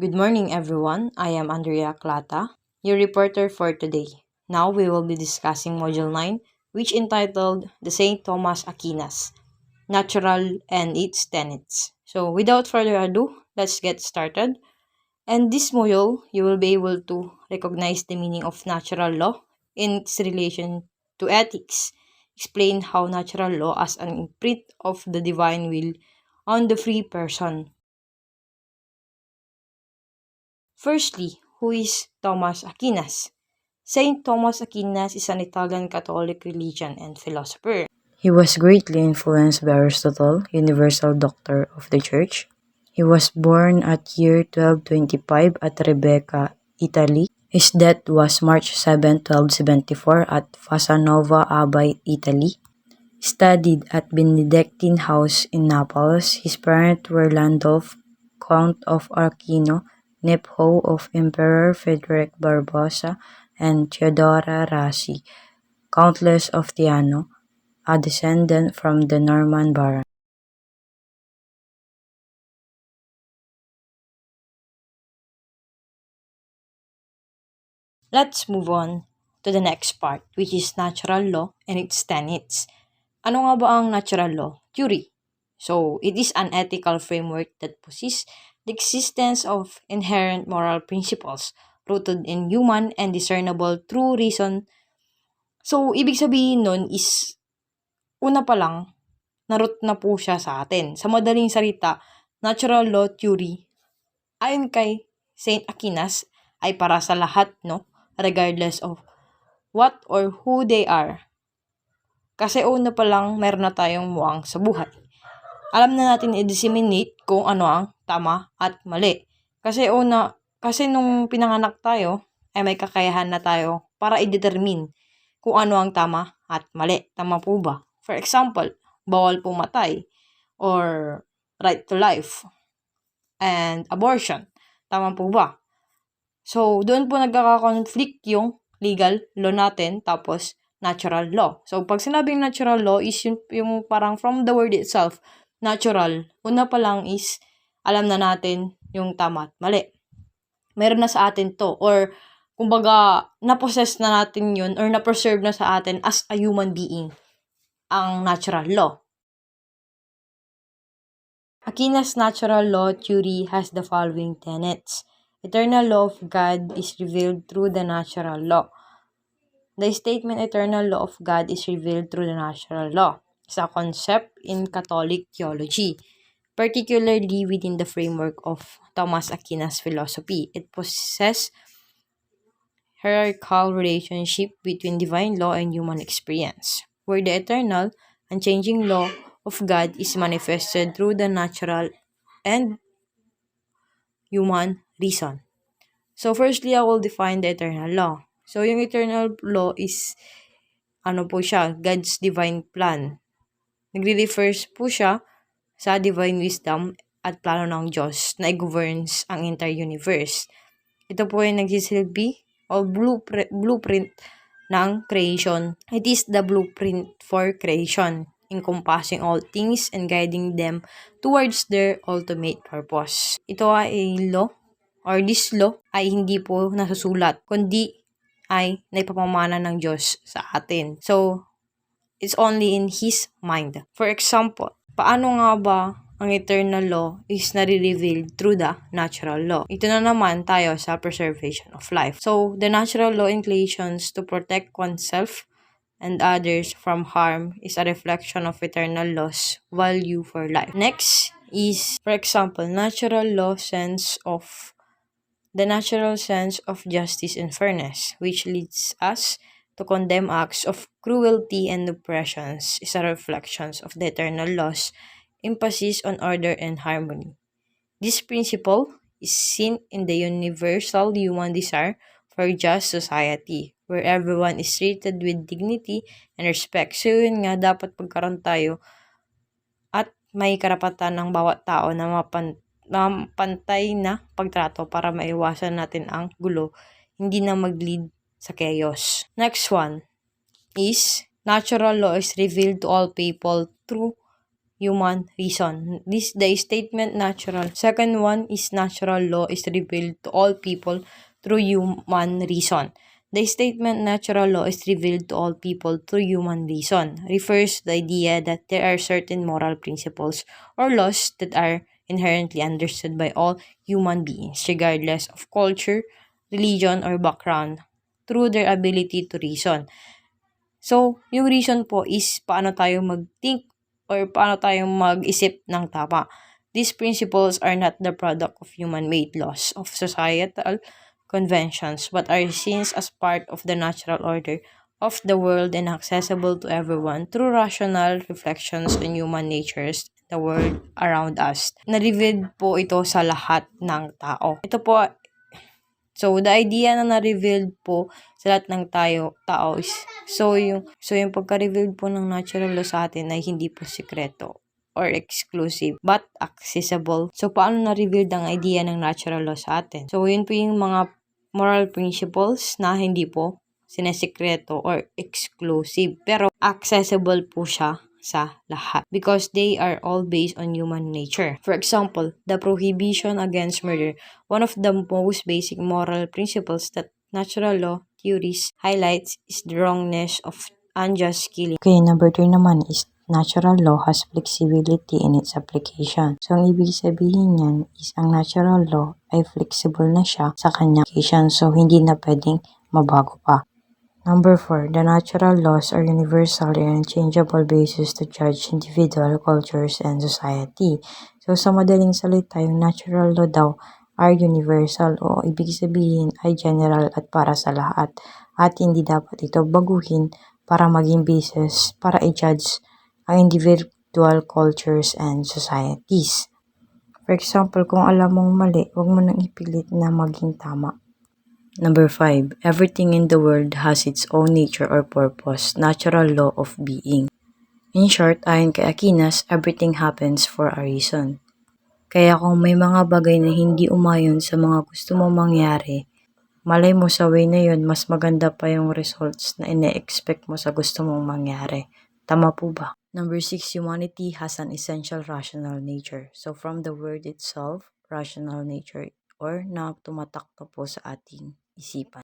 Good morning, everyone. I am Andrea Clata, your reporter for today. Now we will be discussing Module 9, which entitled The St. Thomas Aquinas, Natural and Its Tenets. So, without further ado, let's get started. And this module, you will be able to recognize the meaning of natural law in its relation to ethics, explain how natural law as an imprint of the divine will on the free person. Firstly, who is Thomas Aquinas? Saint Thomas Aquinas is an Italian Catholic religion and philosopher. He was greatly influenced by Aristotle, universal doctor of the Church. He was born at year 1225 at Rebecca, Italy. His death was March 7, 1274 at Fasanova Abbey, Italy. Studied at Benedictine House in Naples. His parents were Landolf, Count of Aquino, nephew of Emperor Frederick Barbarossa, and Theodora Rassi, Countess of Tiano, a descendant from the Norman Baron. Let's move on to the next part, which is natural law and its tenets. Ano nga ba ang natural law? Theory. So, it is an ethical framework that possesses the existence of inherent moral principles rooted in human and discernible through reason. So, ibig sabihin nun is, una pa lang, naroot na po siya sa atin. Sa madaling salita, natural law theory, ayon kay Saint Aquinas, ay para sa lahat, no? Regardless of what or who they are. Kasi una pa lang, meron na tayong muwang sa buhay. Alam na natin i-disseminate kung ano ang tama at mali. Kasi nung pinanganak tayo, ay may kakayahan na tayo para i-determine kung ano ang tama at mali. Tama po ba? For example, bawal pumatay or right to life and abortion. Tama po ba? So, doon po nagkaka-conflict yung legal law natin tapos natural law. So, pag sinabing natural law is yung parang from the word itself, natural. Una pa lang is alam na natin yung tama at mali. Meron na sa atin to or kumbaga na-possess na natin yun or na-preserve na sa atin as a human being ang natural law. Aquinas' natural law theory has the following tenets. Eternal law of God is revealed through the natural law. The statement eternal law of God is revealed through the natural law is a concept in Catholic theology, particularly within the framework of Thomas Aquinas' philosophy. It possesses hierarchical relationship between divine law and human experience, where the eternal, unchanging law of God is manifested through the natural and human reason. So, firstly, I will define the eternal law. So, yung eternal law is, ano po siya, God's divine plan. Nagre-refers po siya sa divine wisdom at plano ng Diyos na i-governs ang entire universe. Ito po ay nagsisilbi o blueprint ng creation. It is the blueprint for creation, encompassing all things and guiding them towards their ultimate purpose. Ito ay law or this law ay hindi po nasusulat, kundi ay naipapamana ng Diyos sa atin. So, it's only in His mind. For example, paano nga ba ang eternal law is nare-reveal through the natural law? Ito na naman tayo sa preservation of life. So, the natural law inclinations to protect oneself and others from harm is a reflection of eternal law's value for life. Next is, for example, the natural sense of justice and fairness, which leads us to condemn acts of cruelty and oppressions, is a reflection of the eternal law's emphasis on order and harmony. This principle is seen in the universal human desire for just society, where everyone is treated with dignity and respect. So yun nga, dapat pagkaroon tayo at may karapatan ng bawat tao na pantay na pagtrato para maiwasan natin ang gulo, hindi na mag-lead sa chaos. Next one is, natural law is revealed to all people through human reason. The statement natural. Second one is natural law is revealed to all people through human reason. The statement natural law is revealed to all people through human reason refers to the idea that there are certain moral principles or laws that are inherently understood by all human beings, regardless of culture, religion, or background, through their ability to reason. So, yung reason po is paano tayo mag-think or paano tayo mag-isip ng tama. These principles are not the product of human-made laws of societal conventions, but are seen as part of the natural order of the world and accessible to everyone through rational reflections on human natures, the world around us. Na-revealed po ito sa lahat ng tao. Ito po, so the idea na na-revealed po sa lahat ng tao is, yung pagka-revealed po ng natural law sa atin ay hindi po sikreto or exclusive but accessible. So paano na-revealed ang idea ng natural law sa atin? So yun po yung mga moral principles na hindi po sinesikreto or exclusive pero accessible po siya sa lahat because they are all based on human nature. For example, the prohibition against murder, one of the most basic moral principles that natural law theories highlights is the wrongness of unjust killing. Okay, number 3 naman is natural law has flexibility in its application. So, ang ibig sabihin niyan is ang natural law ay flexible na siya sa kanyang application. So, hindi na pwedeng mabago pa. Number 4, the natural laws are universal and unchangeable basis to judge individual cultures and society. So, sa madaling salita, yung natural law daw are universal o ibig sabihin ay general at para sa lahat at hindi dapat ito baguhin para maging basis para i-judge ang individual cultures and societies. For example, kung alam mong mali, huwag mo nang ipilit na maging tama. Number 5, everything in the world has its own nature or purpose, natural law of being. In short, ayon kay Aquinas, everything happens for a reason. Kaya kung may mga bagay na hindi umayon sa mga gusto mong mangyari, malay mo sa way na yun, mas maganda pa yung results na ine-expect mo sa gusto mong mangyari. Tama po ba? Number 6, humanity has an essential rational nature. So from the word itself, rational nature, or na tumatakto po sa ating isipan.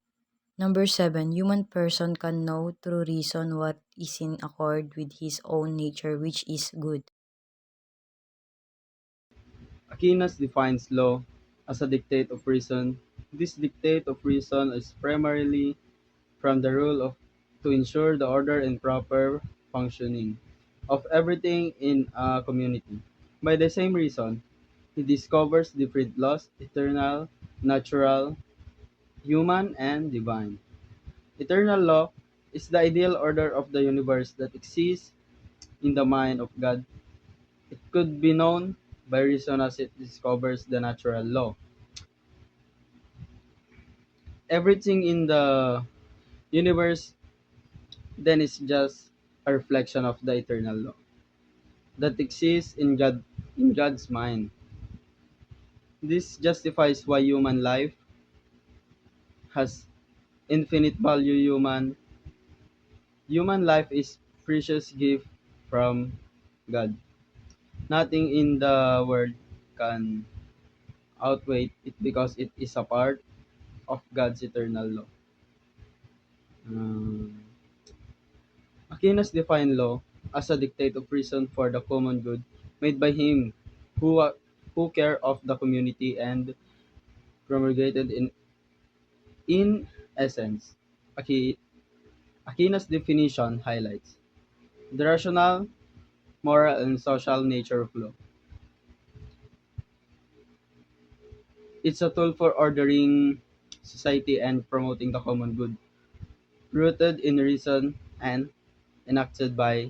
Number 7, human person can know through reason what is in accord with his own nature, which is good. Aquinas defines law as a dictate of reason. This dictate of reason is primarily from the rule of to ensure the order and proper functioning of everything in a community. By the same reason, he discovers different laws, eternal, natural, human, and divine. Eternal law is the ideal order of the universe that exists in the mind of God. It could be known by reason as it discovers the natural law. Everything in the universe then is just a reflection of the eternal law that exists in God's mind. This justifies why human life has infinite value. Human life is precious gift from God. Nothing in the world can outweigh it because it is a part of God's eternal law. Um, Aquinas defined law as a dictate of reason for the common good made by him who who care of the community and promulgated in essence. Aquinas' definition highlights the rational, moral, and social nature of law. It's a tool for ordering society and promoting the common good, rooted in reason and enacted by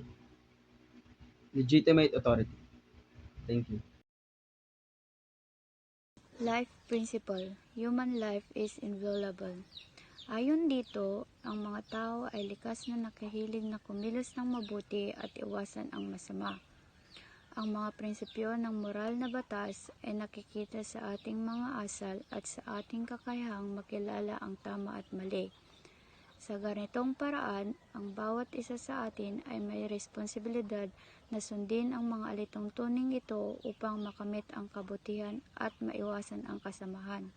legitimate authority. Thank you. Life Principle. Human life is inviolable. Ayon dito, ang mga tao ay likas na nakahilig na kumilos ng mabuti at iwasan ang masama. Ang mga prinsipyo ng moral na batas ay nakikita sa ating mga asal at sa ating kakayahang makilala ang tama at mali. Sa ganitong paraan, ang bawat isa sa atin ay may responsibilidad na sundin ang mga alituntuning ito upang makamit ang kabutihan at maiwasan ang kasamahan.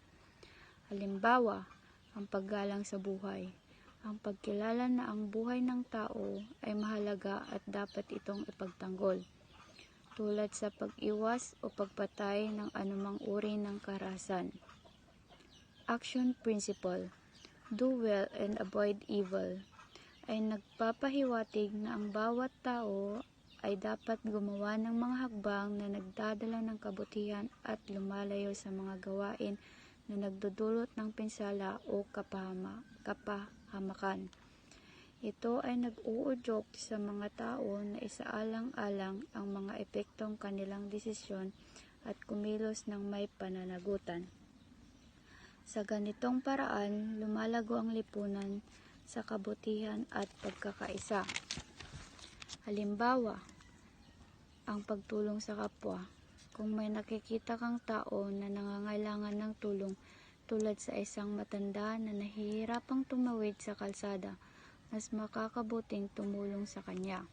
Halimbawa, ang paggalang sa buhay. Ang pagkilala na ang buhay ng tao ay mahalaga at dapat itong ipagtanggol, tulad sa pag-iwas o pagpatay ng anumang uri ng karahasan. Action Principle: Do well and avoid evil ay nagpapahiwatig na ang bawat tao ay dapat gumawa ng mga hakbang na nagdadala ng kabutihan at lumalayo sa mga gawain na nagdudulot ng pinsala o kapahamakan. Ito ay nag-uudyok sa mga tao na isaalang-alang ang mga epektong kanilang desisyon at kumilos ng may pananagutan. Sa ganitong paraan, lumalago ang lipunan sa kabutihan at pagkakaisa. Halimbawa, ang pagtulong sa kapwa. Kung may nakikita kang tao na nangangailangan ng tulong tulad sa isang matanda na nahihirapang tumawid sa kalsada, mas makakabuting tumulong sa kanya.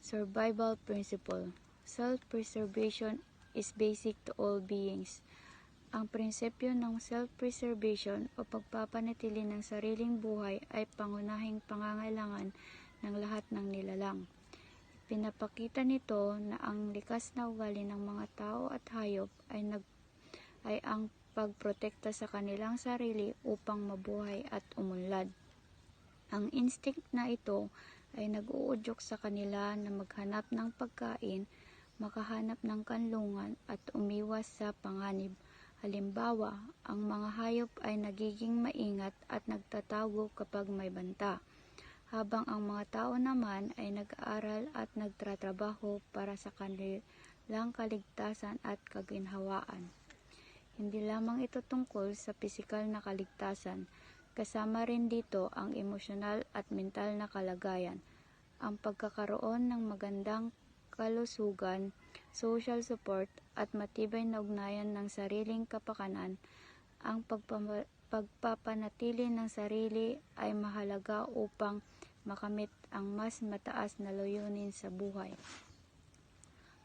Survival Principle: Self-preservation is basic to all beings. Ang prinsipyo ng self-preservation o pagpapanatili ng sariling buhay ay pangunahing pangangailangan ng lahat ng nilalang. Pinapakita nito na ang likas na ugali ng mga tao at hayop ay ang pagprotekta sa kanilang sarili upang mabuhay at umunlad. Ang instinct na ito ay nag-uudyok sa kanila na maghanap ng pagkain, makahanap ng kanlungan at umiwas sa panganib. Halimbawa, ang mga hayop ay nagiging maingat at nagtatago kapag may banta, habang ang mga tao naman ay nag-aaral at nagtatrabaho para sa kanilang kaligtasan at kaginhawaan. Hindi lamang ito tungkol sa pisikal na kaligtasan, kasama rin dito ang emosyonal at mental na kalagayan, ang pagkakaroon ng magandang kalusugan, social support at matibay na ugnayan ng sariling kapakanan. Ang pagpapanatili ng sarili ay mahalaga upang makamit ang mas mataas na layunin sa buhay.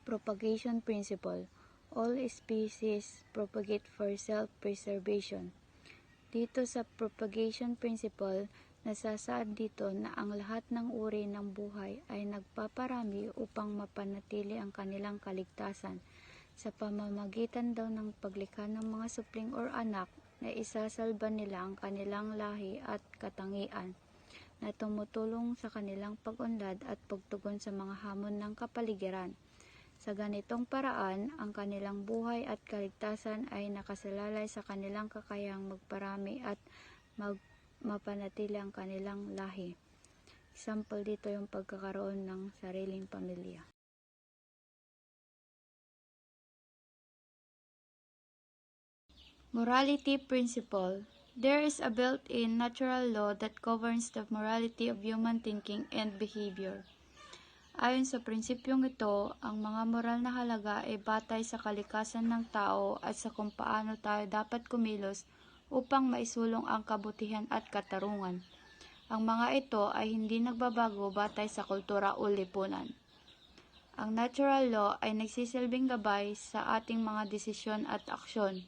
Propagation Principle: All species propagate for self-preservation. Dito sa propagation principle, nasasaad dito na ang lahat ng uri ng buhay ay nagpaparami upang mapanatili ang kanilang kaligtasan sa pamamagitan daw ng paglikha ng mga supling or anak na isasalba nila ang kanilang lahi at katangian na tumutulong sa kanilang pag-unlad at pagtugon sa mga hamon ng kapaligiran. Sa ganitong paraan, ang kanilang buhay at kaligtasan ay nakasalalay sa kanilang kakayahang magparami at mapanatili ang kanilang lahi. Example dito yung pagkakaroon ng sariling pamilya. Morality Principle: There is a built-in natural law that governs the morality of human thinking and behavior. Ayon sa prinsipyong ito, ang mga moral na halaga ay batay sa kalikasan ng tao at sa kung paano tayo dapat kumilos upang maisulong ang kabutihan at katarungan. Ang mga ito ay hindi nagbabago batay sa kultura o lipunan. Ang natural law ay nagsisilbing gabay sa ating mga desisyon at aksyon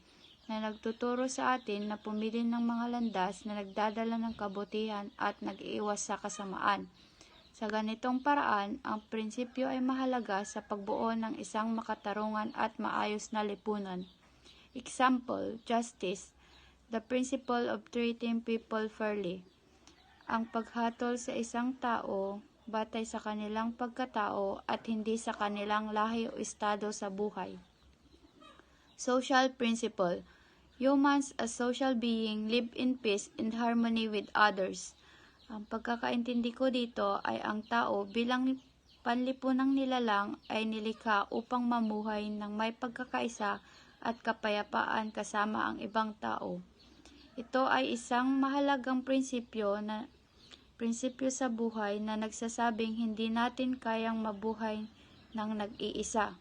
na nagtuturo sa atin na pumili ng mga landas na nagdadala ng kabutihan at nag-iiwas sa kasamaan. Sa ganitong paraan, ang prinsipyo ay mahalaga sa pagbuo ng isang makatarungan at maayos na lipunan. Example: justice, the principle of treating people fairly. Ang paghatol sa isang tao batay sa kanilang pagkatao at hindi sa kanilang lahi o estado sa buhay. Social principle: humans as social being live in peace and harmony with others. Ang pagkakaintindi ko dito ay ang tao bilang panlipunang nilalang ay nilikha upang mamuhay ng may pagkakaisa at kapayapaan kasama ang ibang tao. Ito ay isang mahalagang prinsipyo sa buhay na nagsasabing hindi natin kayang mabuhay ng nag-iisa.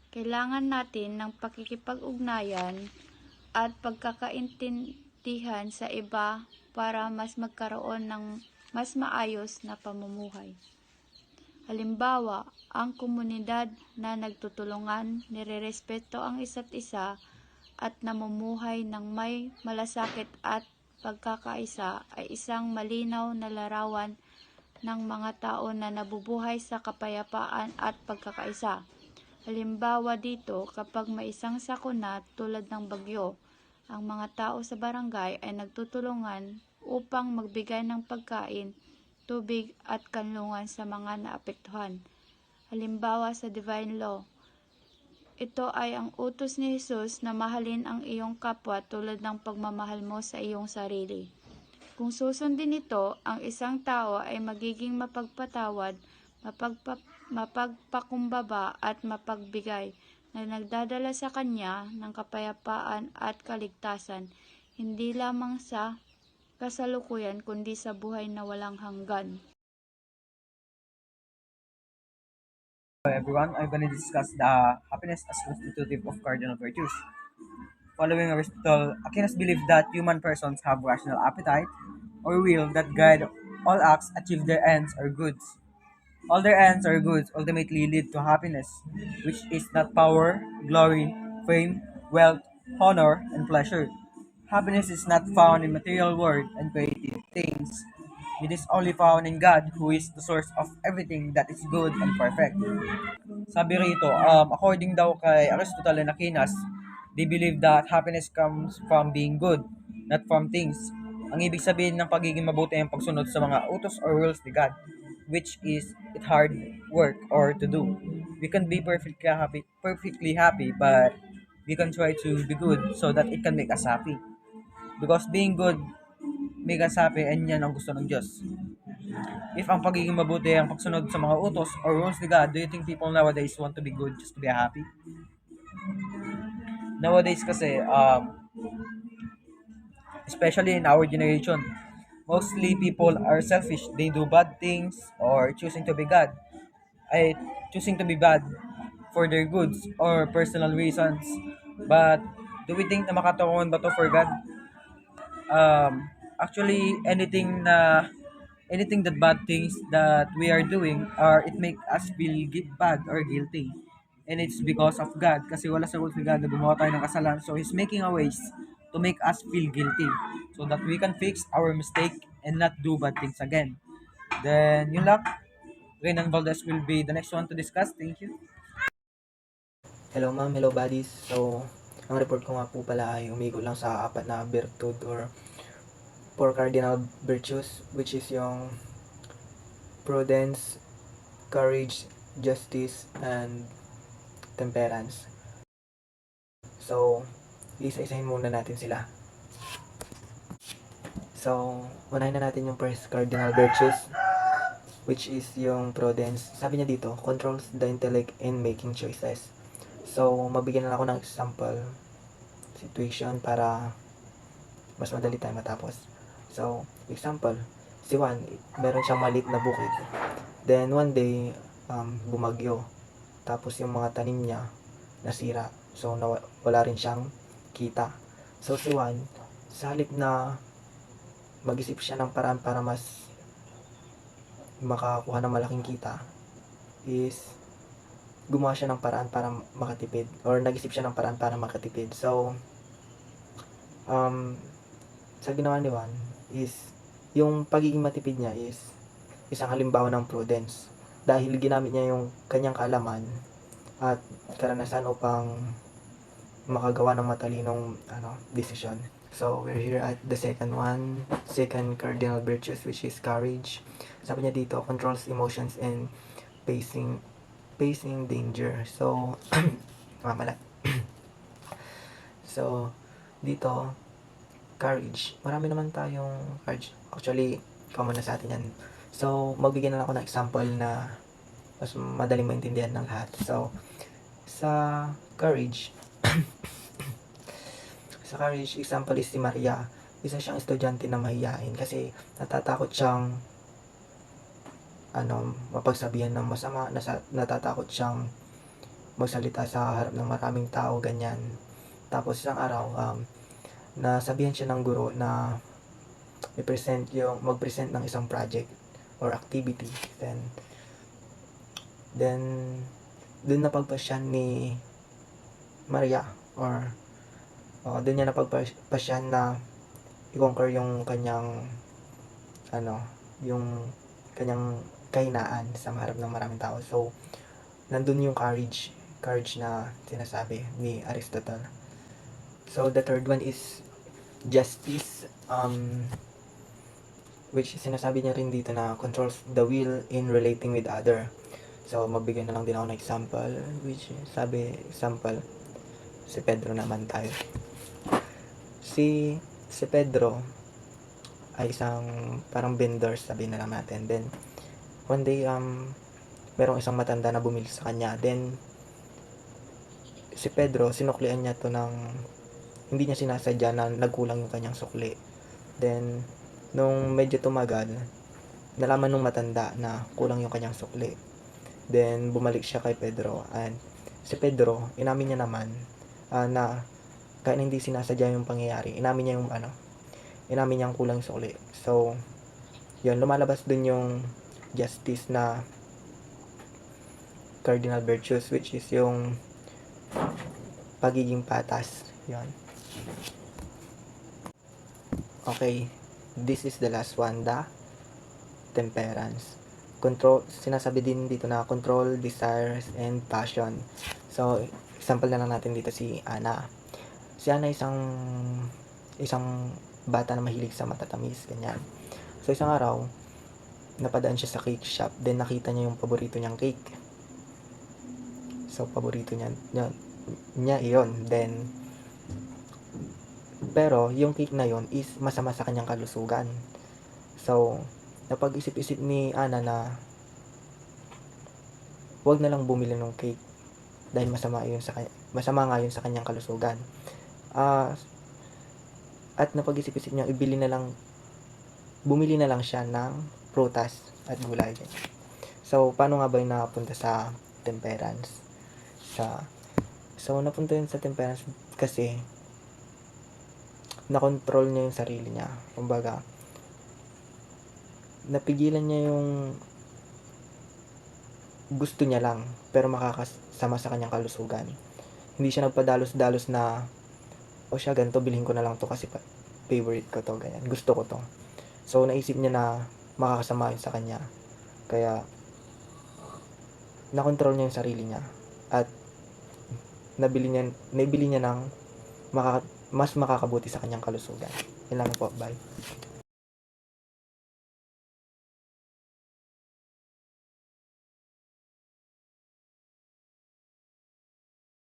Kailangan natin ng pakikipag-ugnayan at pagkakaintindi kabutihan sa iba para mas magkaroon ng mas maayos na pamumuhay. Halimbawa, ang komunidad na nagtutulungan, nirerespeto ang isa't isa at namumuhay ng may malasakit at pagkakaisa ay isang malinaw na larawan ng mga tao na nabubuhay sa kapayapaan at pagkakaisa. Halimbawa dito, kapag may isang sakuna tulad ng bagyo, ang mga tao sa barangay ay nagtutulungan upang magbigay ng pagkain, tubig at kanlungan sa mga naapektuhan. Halimbawa sa Divine Law, ito ay ang utos ni Jesus na mahalin ang iyong kapwa tulad ng pagmamahal mo sa iyong sarili. Kung susundin ito, ang isang tao ay magiging mapagpatawad, mapagpakumbaba at mapagbigay na nagdadala sa kanya ng kapayapaan at kaligtasan, hindi lamang sa kasalukuyan kundi sa buhay na walang hanggan. Hello everyone, I'm going to discuss the happiness as constitutive of cardinal virtues. Following Aristotle, Aquinas believed that human persons have rational appetite or will that guide all acts, achieve their ends or goods. All their ends or goods ultimately lead to happiness, which is not power, glory, fame, wealth, honor, and pleasure. Happiness is not found in material world and creative things. It is only found in God, who is the source of everything that is good and perfect. Sabi rito, according daw kay Aristotle and Aquinas, they believe that happiness comes from being good, not from things. Ang ibig sabihin ng pagiging mabuti ay ang pagsunod sa mga utos or rules ni God, which is it hard work or to do. We can be perfectly happy, but we can try to be good so that it can make us happy. Because being good make us happy, and yan ang gusto ng Diyos. If ang pagiging mabuti ang pagsunod sa mga utos or rules ni God, do you think people nowadays want to be good just to be happy? Nowadays kasi, especially in our generation, mostly people are selfish. They do bad things or choosing to be bad for their goods or personal reasons. But do we think na makatulungan ba to for God? Actually, anything that bad things that we are doing, or it make us feel bad or guilty, and it's because of God, kasi wala sa rules ni God na gumawa tayo ng kasalanan, so He's making a ways to make us feel guilty so that we can fix our mistake and not do bad things again. Then yun lang, Renan Valdez will be the next one to discuss. Thank you. Hello ma'am, hello buddies. So, ang report ko nga po pala ay umigo lang sa apat na virtud or 4 cardinal virtues, which is yung prudence, courage, justice, and temperance. So, isa-isahin muna natin sila. So, unahin na natin yung first cardinal virtues, which is yung prudence. Sabi niya dito, controls the intellect in making choices. So, mabigyan na ako ng example situation para mas madali tayo matapos. So, example, si Juan, meron siyang maliit na bukid. Then, one day, bumagyo. Tapos, yung mga tanim niya, nasira. So, wala rin siyang kita. So, si Juan, sa halip na mag-isip siya ng paraan para mas makakuha ng malaking kita, is gumawa siya ng paraan para makatipid, or nag-isip siya ng paraan para makatipid. So, sa ginawa ni Juan is, yung pagiging matipid niya is isang halimbawa ng prudence, dahil ginamit niya yung kanyang kaalaman at karanasan upang makagawa ng matalinong decision. So, we're here at the second cardinal virtues, which is courage. Sabi niya dito, controls emotions and facing danger. So, mamala. So, dito, courage. Marami naman tayong courage. Actually, common na sa atin yan. So, magbigyan na ako ng example na mas madaling maintindihan ng lahat. So, sa courage, example is si Maria. Isa siyang estudyante na mahiyain kasi natatakot siyang mapagsabihan ng masama, natatakot siyang magsalita sa harap ng maraming tao, ganyan. Tapos isang araw, nasabihan siya ng guro na mag-present ng isang project or activity. Then dun napagpasyan ni Maria, or dun niya napagpasyan na i-conquer yung kanyang yung kanyang kahinaan sa harap ng maraming tao. So nandun yung courage na sinasabi ni Aristotle. So the third one is justice, which sinasabi niya rin dito na controls the will in relating with other. So magbigay na lang din ako ng example, which example, si Pedro naman tayo. Si Pedro ay isang parang vendor, sabi na lang natin. Then one day merong isang matanda na bumili sa kanya. Then si Pedro, sinuklian niya to ng hindi niya sinasadya na nagkulang yung kanyang sukli. Then nung medyo tumagal, nalaman nung matanda na kulang yung kanyang sukli. Then bumalik siya kay Pedro, and si Pedro, inamin niya naman na kahit hindi sinasadya yung pangyayari, inamin niya yung kulang yung sukli. So yun, lumalabas dun yung justice na cardinal virtues, which is yung pagiging patas. Yun. Okay, this is the last one, the temperance. Control, sinasabi din dito na control, desires, and passion. So example na lang natin dito si Ana. Si Ana isang bata na mahilig sa matatamis, ganyan. So isang araw, napadaan siya sa cake shop, then nakita niya yung paborito niyang cake. So paborito niya iyon. Then pero yung cake na yon is masama sa kanyang kalusugan. So napag-isip-isip ni Ana na wag na lang bumili ng cake dahil masama nga yun sa kanyang kalusugan. At napag-isip-isip niya, bumili na lang siya ng prutas at gulay. So paano nga ba yung napunta sa temperance? So napunta yun sa temperance kasi nakontrol niya yung sarili niya. Kumbaga, napigilan niya yung gusto niya lang, pero makakasama sa kanyang kalusugan. Hindi siya nagpadalos-dalos na, siya, ganito, bilhin ko na lang to kasi favorite ko to, ganyan, gusto ko to. So naisip niya na makakasama yun sa kanya. Kaya nakontrol niya yung sarili niya at nabili niya ng mas makakabuti sa kanyang kalusugan. Yun lang po, bye.